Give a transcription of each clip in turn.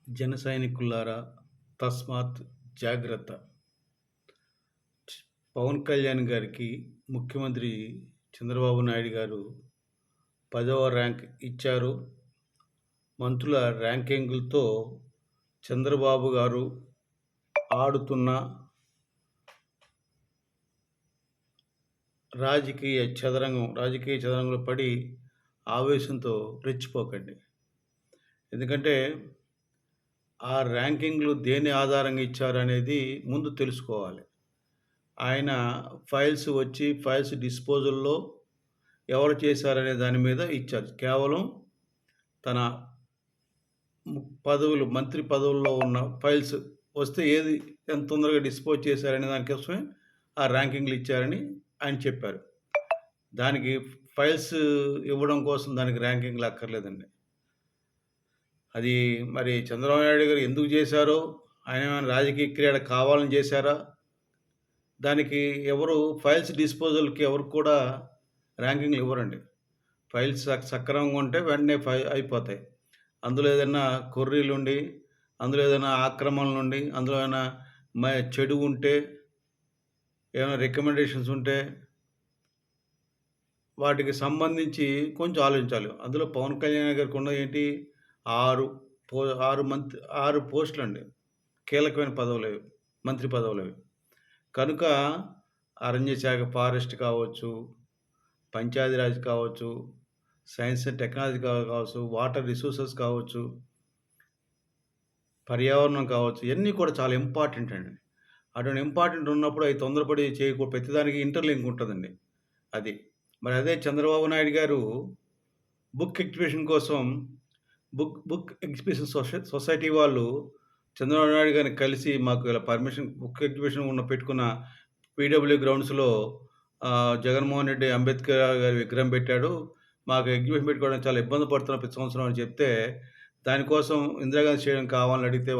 జన సైనికులారా తస్మాత్ జాగ్రత్త. పవన్ కళ్యాణ్ గారికి ముఖ్యమంత్రి చంద్రబాబు నాయుడు గారు 10వ ర్యాంక్ ఇచ్చారు. మంత్రుల ర్యాంకింగులతో చంద్రబాబు గారు ఆడుతున్న రాజకీయ చదరంగంలో పడి ఆవేశంతో రెచ్చిపోకండి. ఎందుకంటే ఆ ర్యాంకింగ్లు దేని ఆధారంగా ఇచ్చారనేది ముందు తెలుసుకోవాలి. ఆయన ఫైల్స్ డిస్పోజల్‌లో ఎవరు చేశారనే దాని మీద ఇచ్చారు. కేవలం తన మంత్రి పదవుల్లో ఉన్న ఫైల్స్ వస్తే ఎంత తొందరగా డిస్పోజ్ చేశారనే దానికోసమే ఆ ర్యాంకింగ్‌లు ఇచ్చారని ఆయన చెప్పారు. దానికి ఫైల్స్ ఇవ్వడం కోసం దానికి ర్యాంకింగ్‌లు అక్కర్లేదండి. అది మరి చంద్రబాబు నాయుడు గారు ఎందుకు చేశారో, ఆయన ఏమైనా రాజకీయ క్రీడ కావాలని చేశారా? దానికి ఫైల్స్ డిస్పోజల్‌కి ఎవరు కూడా ర్యాంకింగ్‌లు ఇవ్వరండి. ఫైల్స్ సక్రమంగా ఉంటే వెంటనే అయిపోతాయి. అందులో ఏదైనా కొర్రీలుండి, అందులో ఏదైనా ఆక్రమణలుండి, అందులో ఏమైనా చెడు ఉంటే, ఏమైనా రికమెండేషన్స్ ఉంటే వాటికి సంబంధించి కొంచెం ఆలోచించాలి. అందులో పవన్ కళ్యాణ్ గారికి ఉన్నది ఏంటి? 6 పోస్టులండి. కీలకమైన పదవులవి. మంత్రి పదవులవి. కనుక అరణ్య శాఖ, ఫారెస్ట్ కావచ్చు, పంచాయతీరాజ్ కావచ్చు, సైన్స్ అండ్ టెక్నాలజీ కావచ్చు, వాటర్ రిసోర్సెస్ కావచ్చు, పర్యావరణం కావచ్చు, ఇవన్నీ కూడా చాలా ఇంపార్టెంట్ అండి. అటువంటి ఇంపార్టెంట్ ఉన్నప్పుడు అవి తొందరపడి చేయకూడదు. ప్రతిదానికి ఇంటర్లింక్ ఉంటుందండి. అది. మరి అదే చంద్రబాబు నాయుడు గారు బుక్ ఎగ్జిబిషన్ కోసం బుక్ ఎగ్జిబిషన్ సొసైటీ వాళ్ళు చంద్రబాబు నాయుడు గారిని కలిసి మాకు ఇలా బుక్ ఎగ్జిబిషన్ పెట్టుకున్న పీడబ్ల్యూ గ్రౌండ్స్‌లో జగన్మోహన్ రెడ్డి అంబేద్కర్ గారి విగ్రహం పెట్టాడు. మాకు ఎగ్జిబిషన్ పెట్టుకోవడానికి చాలా ఇబ్బంది పడుతున్నాం ప్రతి సంవత్సరం అని చెప్తే, దానికోసం ఇందిరాగాంధీ స్టేడియం కావాలని అడిగితే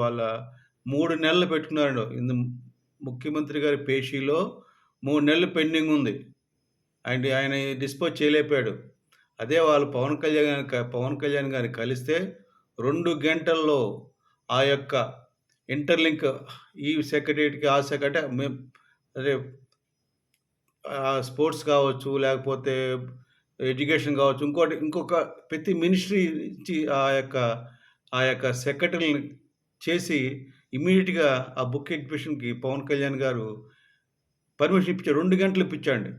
3 నెలలు పెట్టుకున్నారండి. ముఖ్యమంత్రి గారి పేషీలో 3 నెలలు పెండింగ్ ఉంది. ఆయన డిస్పోజ్ చేయలేకపోయాడు. అదే వాళ్ళు పవన్ కళ్యాణ్ గారిని కలిస్తే 2 గంటల్లో ఆ యొక్క ఇంటర్లింక్ ఈ సెక్రటేరియట్‌కి, ఆ అదే స్పోర్ట్స్ కావచ్చు, లేకపోతే ఎడ్యుకేషన్ కావచ్చు, ఇంకొక ప్రతి మినిస్ట్రీ నుంచి ఆ యొక్క సెక్రటరీలని చేసి ఇమ్మీడియేట్‌గా ఆ బుక్ ఎగ్జిబిషన్‌కి పవన్ కళ్యాణ్ గారు పర్మిషన్ ఇప్పించారు. 2 గంటలు ఇప్పించాడండి.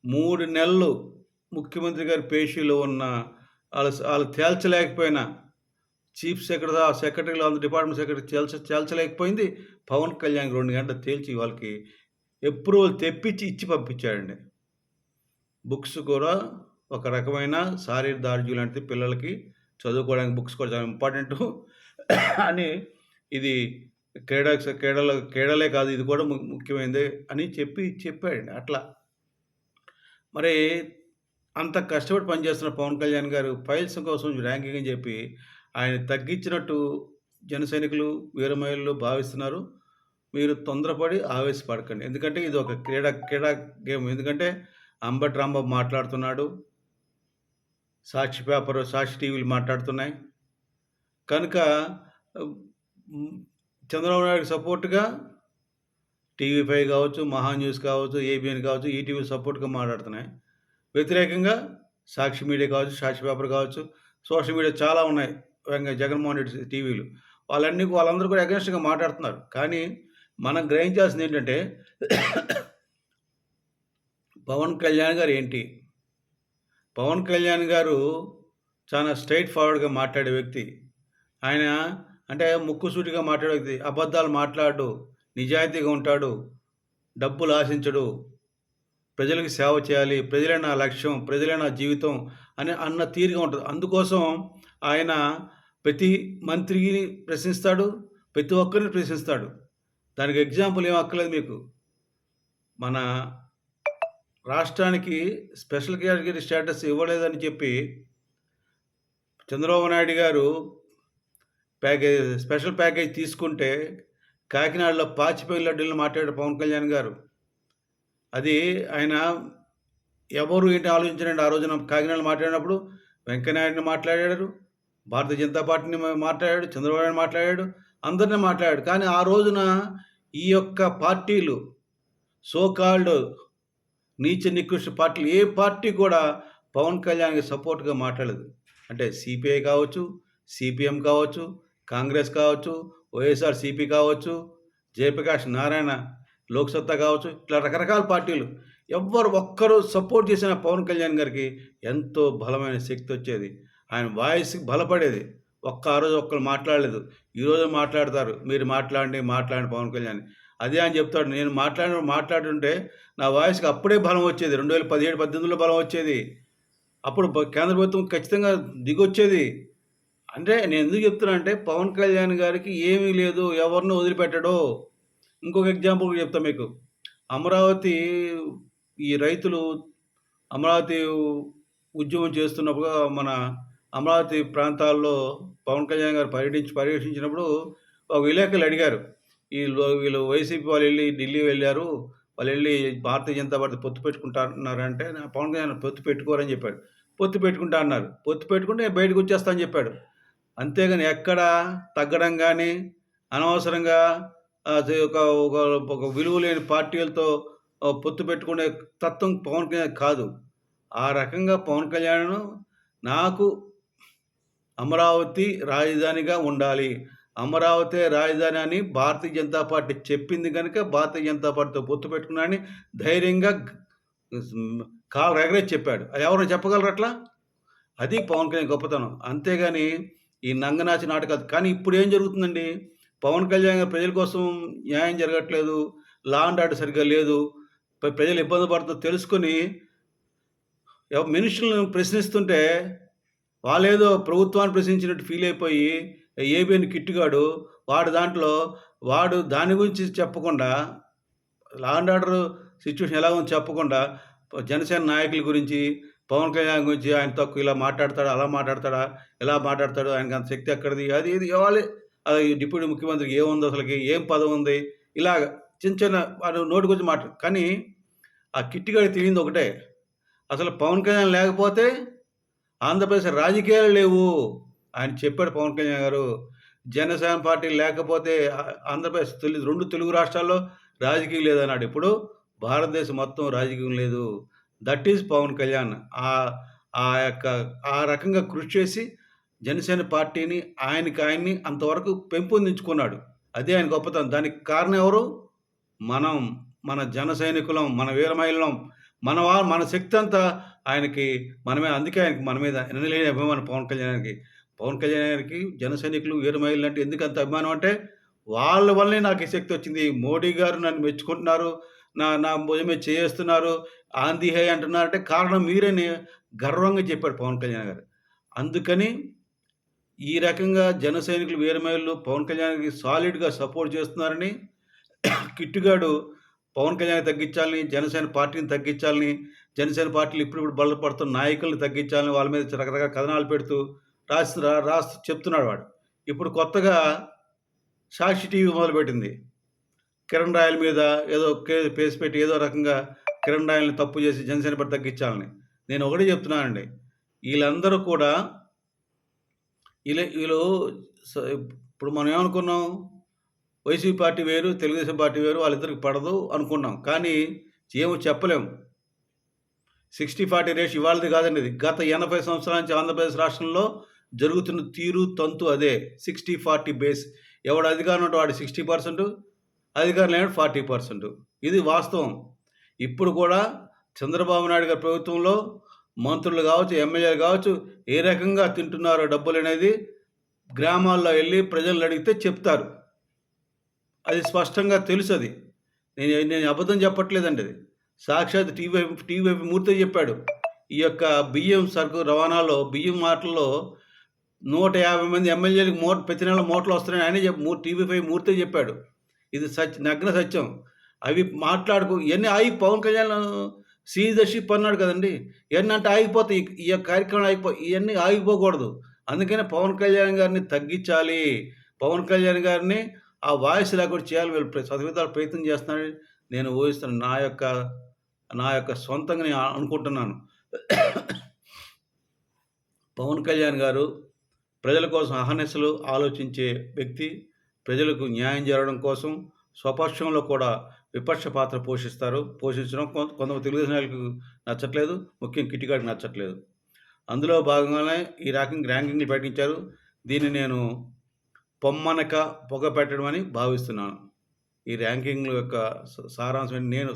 3 నెలలు ముఖ్యమంత్రి గారి పేషీలో ఉన్న ఆళ్ళు తేల్చలేకపోయినా సెక్రటరీలో అందరూ డిపార్ట్మెంట్ సెక్రటరీ తేల్చలేకపోయింది. పవన్ కళ్యాణ్ 2 గంటలు తేల్చి వాళ్ళకి అప్రూవల్ తెప్పించి ఇచ్చి పంపించాడండి. బుక్స్ కూడా ఒక రకమైన దార్జు లాంటిది. పిల్లలకి చదువుకోవడానికి బుక్స్ కూడా చాలా ఇంపార్టెంటు అని, ఇది క్రీడలే కాదు, ఇది కూడా ముఖ్యమైనదే అని చెప్పాడండి. అట్లా మరి అంత కష్టపడి పనిచేస్తున్న పవన్ కళ్యాణ్ గారు ఫైల్స్ కోసం ర్యాంకింగ్ అని చెప్పి ఆయన తగ్గించినట్టు జన సైనికులు, వీర మహిళలు భావిస్తున్నారు. మీరు తొందరపడి ఆవేశపడకండి. ఎందుకంటే ఇది ఒక క్రీడా గేమ్. ఎందుకంటే అంబటి రాంబాబు మాట్లాడుతున్నాడు. సాక్షి టీవీలు మాట్లాడుతున్నాయి. కనుక చంద్రబాబు నాయుడుకి సపోర్ట్‌గా టీవీ5 కావచ్చు, మహా న్యూస్ కావచ్చు, ఏబిఎన్ కావచ్చు, ఈటీవీ సపోర్ట్‌గా మాట్లాడుతున్నాయి. వ్యతిరేకంగా సాక్షి మీడియా కావచ్చు, సాక్షి పేపర్ కావచ్చు, సోషల్ మీడియా చాలా ఉన్నాయి. జగన్మోహన్ రెడ్డి టీవీలు. వాళ్ళందరూ కూడా అగెన్స్ట్‌గా మాట్లాడుతున్నారు. కానీ మనం గ్రహించాల్సింది ఏంటంటే పవన్ కళ్యాణ్ గారు ఏంటి? పవన్ కళ్యాణ్ గారు చాలా స్ట్రెయిట్ ఫార్వర్డ్‌గా మాట్లాడే వ్యక్తి. ఆయన అంటే ముక్కుసూటిగా మాట్లాడే వ్యక్తి. అబద్ధాలు మాట్లాడడు, నిజాయితీగా ఉంటాడు, డబ్బులు ఆశించడు, ప్రజలకు సేవ చేయాలి, ప్రజలే నా లక్ష్యం, ప్రజలే నా జీవితం అన్న తీరుగా ఉంటుంది. అందుకోసం ఆయన ప్రతి మంత్రిని ప్రశ్నిస్తాడు, ప్రతి ఒక్కరిని ప్రశ్నిస్తాడు. దానికి ఎగ్జాంపుల్ ఏం అక్కర్లేదు మీకు. మన రాష్ట్రానికి స్పెషల్ కేటగిరీ స్టేటస్ ఇవ్వలేదని చెప్పి చంద్రబాబు నాయుడు గారు స్పెషల్ ప్యాకేజ్ తీసుకుంటే కాకినాడలో పాచిపోయిన లడ్డూలను మాట్లాడారు పవన్ కళ్యాణ్ గారు. అది ఆయన ఎవరు ఏంటి ఆలోచించారండి. ఆ రోజున కాకినాడలో మాట్లాడినప్పుడు వెంకయ్యనాయుడిని మాట్లాడారు, భారతీయ జనతా పార్టీని మాట్లాడాడు, చంద్రబాబు నాయుడు మాట్లాడాడు, అందరిని మాట్లాడాడు. కానీ ఆ రోజున ఈ యొక్క పార్టీలు సో కాల్డ్ నీచ నికృష్ట పార్టీలు ఏ పార్టీ కూడా పవన్ కళ్యాణ్‌కి సపోర్ట్‌గా మాట్లాడలేదు. అంటే సిపిఐ కావచ్చు, సిపిఎం కావచ్చు, కాంగ్రెస్ కావచ్చు, వైఎస్ఆర్‌సీపీ కావచ్చు, జయప్రకాష్ నారాయణ లోక్సత్తా కావచ్చు, ఇట్లా రకరకాల పార్టీలు. ఎవ్వరు ఒక్కరు సపోర్ట్ చేసిన పవన్ కళ్యాణ్ గారికి ఎంతో బలమైన శక్తి వచ్చేది. ఆయన వాయిస్‌కి బలపడేది. ఆ రోజు ఒక్కరు మాట్లాడలేదు. ఈరోజు మాట్లాడతారు. మీరు మాట్లాడండి పవన్ కళ్యాణ్. అదే ఆయన చెప్తాడు. నేను మాట్లాడుంటే నా వాయిస్‌కి అప్పుడే బలం వచ్చేది. 2017, 18లో బలం వచ్చేది. అప్పుడు కేంద్ర ప్రభుత్వం ఖచ్చితంగా దిగొచ్చేది. అంటే నేను ఎందుకు చెప్తున్నానంటే పవన్ కళ్యాణ్ గారికి ఏమీ లేదు. ఎవరిని వదిలిపెట్టడు. ఇంకొక ఎగ్జాంపుల్ కూడా చెప్తా మీకు. అమరావతి ఈ రైతులు అమరావతి ఉద్యమం చేస్తున్నప్పుడు మన అమరావతి ప్రాంతాల్లో పవన్ కళ్యాణ్ గారు పర్యవేక్షించినప్పుడు ఒక విలేకరులు అడిగారు. వీళ్ళు వైసీపీ వాళ్ళెళ్ళి ఢిల్లీ వెళ్లారు. వాళ్ళెళ్ళి భారతీయ జనతా పార్టీ పొత్తు పెట్టుకుంటున్నారంటే పవన్ కళ్యాణ్ పొత్తు పెట్టుకోరని చెప్పాడు. పొత్తు పెట్టుకుంటా అన్నారు. పొత్తు పెట్టుకుంటే నేను బయటకొచ్చేస్తా అని చెప్పాడు. అంతేగాని ఎక్కడ తగ్గడం గానీ, అనవసరంగా అది ఒక ఒక ఒక విలువ లేని పార్టీలతో పొత్తు పెట్టుకునే తత్వం పవన్ కళ్యాణ్ కాదు. ఆ రకంగా పవన్ కళ్యాణ్ నాకు అమరావతి రాజధానిగా ఉండాలి. అమరావతే రాజధాని అని భారతీయ జనతా పార్టీ చెప్పింది గనుక భారతీయ జనతా పార్టీతో పొత్తు పెట్టుకున్నానని ధైర్యంగా కాళ్ళు ఎగరేసి చెప్పాడు. అది ఎవరైనా చెప్పగలరా అట్లా? అది పవన్ కళ్యాణ్ గొప్పతనం. అంతేగాని ఈ నంగనాచి నాటకాలు. కానీ ఇప్పుడు ఏం జరుగుతుందండి? పవన్ కళ్యాణ్ గారు ప్రజల కోసం న్యాయం జరగట్లేదు. లా అండ్ ఆర్డర్ సరిగ్గా లేదు. ప్రజలు ఇబ్బంది పడుతుందో తెలుసుకొని మనుషులను ప్రశ్నిస్తుంటే వాళ్ళేదో ప్రభుత్వాన్ని ప్రశ్నించినట్టు ఫీల్ అయిపోయి ఏబిఎన్ కిట్టుగాడు వాడు దాని గురించి చెప్పకుండా లా అండ్ ఆర్డర్ సిట్యుయేషన్ ఎలా ఉందో చెప్పకుండా జనసేన నాయకుల గురించి, పవన్ కళ్యాణ్ గురించి ఆయన తక్కువ ఇలా మాట్లాడతాడా, అలా మాట్లాడతాడా, ఎలా మాట్లాడతాడు, ఆయనకి అంత శక్తి ఎక్కడిది, అది ఇది అది డిప్యూటీ ముఖ్యమంత్రికి ఏముంది అసలుకి, ఏం పదవి ఉంది, ఇలాగ చిన్న వాడు నోటికొచ్చి కానీ ఆ కిట్టిగాడికి తెలియంది ఒకటే, అసలు పవన్ కళ్యాణ్ లేకపోతే ఆంధ్రప్రదేశ్ రాజకీయాలు లేవు. ఆయన చెప్పాడు పవన్ కళ్యాణ్ గారు. జనసేన పార్టీ లేకపోతే ఆంధ్రప్రదేశ్ 2 తెలుగు రాష్ట్రాల్లో రాజకీయం లేదన్నాడు. ఇప్పుడు భారతదేశం మొత్తం రాజకీయం లేదు. That is Pawan Kalyan. ఆ రకంగా కృషి చేసి జనసేన పార్టీని ఆయన్ని అంతవరకు పెంపొందించుకున్నాడు. అదే ఆయన గొప్పతనం. దానికి కారణం ఎవరు? మనం, మన జన సైనికులం, మన వీర మహిళలం, మన శక్తి అంతా ఆయనకి అందుకే ఆయనకి మన మీద ఎనలేని అభిమానం పవన్ కళ్యాణ్‌కి. పవన్ కళ్యాణ్‌కి జన సైనికులు, వీర మహిళలు అంటే ఎందుకు అంత అభిమానం అంటే వాళ్ళ వల్లే నాకు ఈ శక్తి వచ్చింది. మోడీ గారు నన్ను మెచ్చుకుంటున్నారు. నా భుజం మీద చేయేస్తున్నారు. ఆంధీ హై అంటున్నారంటే కారణం మీరని గర్వంగా చెప్పాడు పవన్ కళ్యాణ్ గారు. అందుకని ఈ రకంగా జన సైనికులు, వీర మహిళలు పవన్ కళ్యాణ్‌కి సాలిడ్‌గా సపోర్ట్ చేస్తున్నారని కిట్టుగాడు పవన్ కళ్యాణ్ తగ్గించాలని, జనసేన పార్టీని తగ్గించాలని, జనసేన పార్టీలు ఇప్పుడిప్పుడు బలపడుతున్న నాయకుల్ని తగ్గించాలని వాళ్ళ మీద రకరకాల కథనాలు పెడుతూ రాస్తూ చెప్తున్నాడు వాడు. ఇప్పుడు కొత్తగా సాక్షి టీవీ మొదలుపెట్టింది. కిరణ్ రాయల మీద ఏదో కేసు పెట్టి ఏదో రకంగా కిరణ్ రాయల్ని తప్పు చేసి జనసేన పార్టీ తగ్గించాలని. నేను ఒకటే చెప్తున్నానండి. వీళ్ళందరూ కూడా వీళ్ళు ఇప్పుడు మనం ఏమనుకున్నాం? వైసీపీ పార్టీ వేరు, తెలుగుదేశం పార్టీ వేరు, వాళ్ళిద్దరికి పడదు అనుకున్నాం. కానీ ఏమో చెప్పలేము. 60-40 రేషియో ఇవాళది కాదండి ఇది. గత 80 సంవత్సరాల నుంచి ఆంధ్రప్రదేశ్ రాష్ట్రంలో జరుగుతున్న తీరు, తంతు అదే. 60-40 బేస్. ఎవడు అధికారం ఉంటే వాడు 60%, అధికారం లేనివాడు 40%. ఇది వాస్తవం. ఇప్పుడు కూడా చంద్రబాబు నాయుడు గారి ప్రభుత్వంలో మంత్రులు కావచ్చు, ఎమ్మెల్యేలు కావచ్చు, ఏ రకంగా తింటున్నారో డబ్బులనేది గ్రామాల్లో వెళ్ళి ప్రజలను అడిగితే చెప్తారు. అది స్పష్టంగా తెలుసది. నేను అబద్ధం చెప్పట్లేదండి అది. సాక్షాత్ టీవైపీ మూర్తే చెప్పాడు. ఈ యొక్క బియ్యం సరుకు రవాణాలో బియ్యం మాటల్లో 150 మంది ఎమ్మెల్యేలకు ప్రతి నెల మూటలు వస్తున్నాయని ఆయనే టీవీ5 మూర్తే చెప్పాడు. ఇది నగ్న సత్యం. అవి ఇవన్నీ ఆగి Pawan Kalyan seize the ship అన్నాడు కదండి. ఇవన్నీ అంటే ఆగిపోతాయి. ఈ యొక్క కార్యక్రమం ఇవన్నీ ఆగిపోకూడదు. అందుకనే పవన్ కళ్యాణ్ గారిని తగ్గించాలి. పవన్ కళ్యాణ్ గారిని ఆ వాయిస్ లేకుండా చేయాలి. వీళ్ళు శతవిధాల ప్రయత్నం చేస్తున్నారని నేను ఊహిస్తున్నాను. నా యొక్క సొంతంగా నేను అనుకుంటున్నాను. పవన్ కళ్యాణ్ గారు ప్రజల కోసం అహర్నిశలు ఆలోచించే వ్యక్తి. ప్రజలకు న్యాయం జరగడం కోసం స్వపక్షంలో కూడా విపక్ష పాత్ర పోషించడం కొంతమంది తెలుగుదేశం నాయకులకు నచ్చట్లేదు. ముఖ్యంగా కిట్టిగాడికి నచ్చట్లేదు. అందులో భాగంగానే ఈ ర్యాంకింగ్‌లు ప్రకటించారు. దీన్ని నేను పొమ్మనక పొగ పెట్టడం అని భావిస్తున్నాను. ఈ ర్యాంకింగ్‌ల యొక్క సారాంశం నేను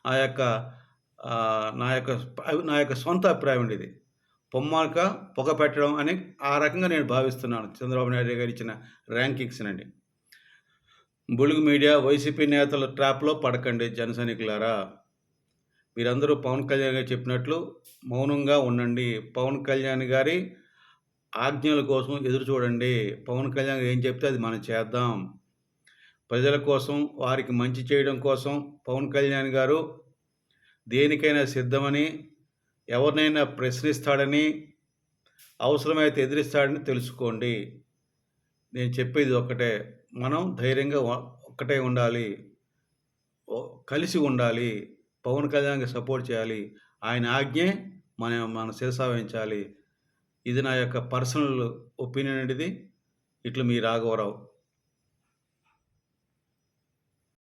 ఆ యొక్క నా యొక్క సొంత అభిప్రాయం అండి ఇది. పొమ్మనక పొగ పెట్టడం అని ఆ రకంగా నేను భావిస్తున్నాను. చంద్రబాబు నాయుడు గారు ఇచ్చిన ర్యాంకింగ్స్‌నండి. బులుగు మీడియా, వైసీపీ నేతల ట్రాప్‌లో పడకండి జన సైనికులారా. మీరందరూ పవన్ కళ్యాణ్ గారు చెప్పినట్లు మౌనంగా ఉండండి. పవన్ కళ్యాణ్ గారి ఆజ్ఞల కోసం ఎదురు చూడండి. పవన్ కళ్యాణ్ గారు ఏం చెప్తే అది మనం చేద్దాం. ప్రజల కోసం, వారికి మంచి చేయడం కోసం పవన్ కళ్యాణ్ గారు దేనికైనా సిద్ధమని, ఎవరినైనా ప్రశ్నిస్తాడని, అవసరమైతే ఎదిరిస్తాడని తెలుసుకోండి. నేను చెప్పేది ఒక్కటే. మనం ధైర్యంగా ఒక్కటే ఉండాలి. కలిసి ఉండాలి. పవన్ కళ్యాణ్‌కి సపోర్ట్ చేయాలి. ఆయన ఆజ్ఞే మన శిరసావహించాలి. ఇది నా యొక్క పర్సనల్ ఒపీనియన్ అండి ఇది. ఇట్లు మీ రాఘవరావు.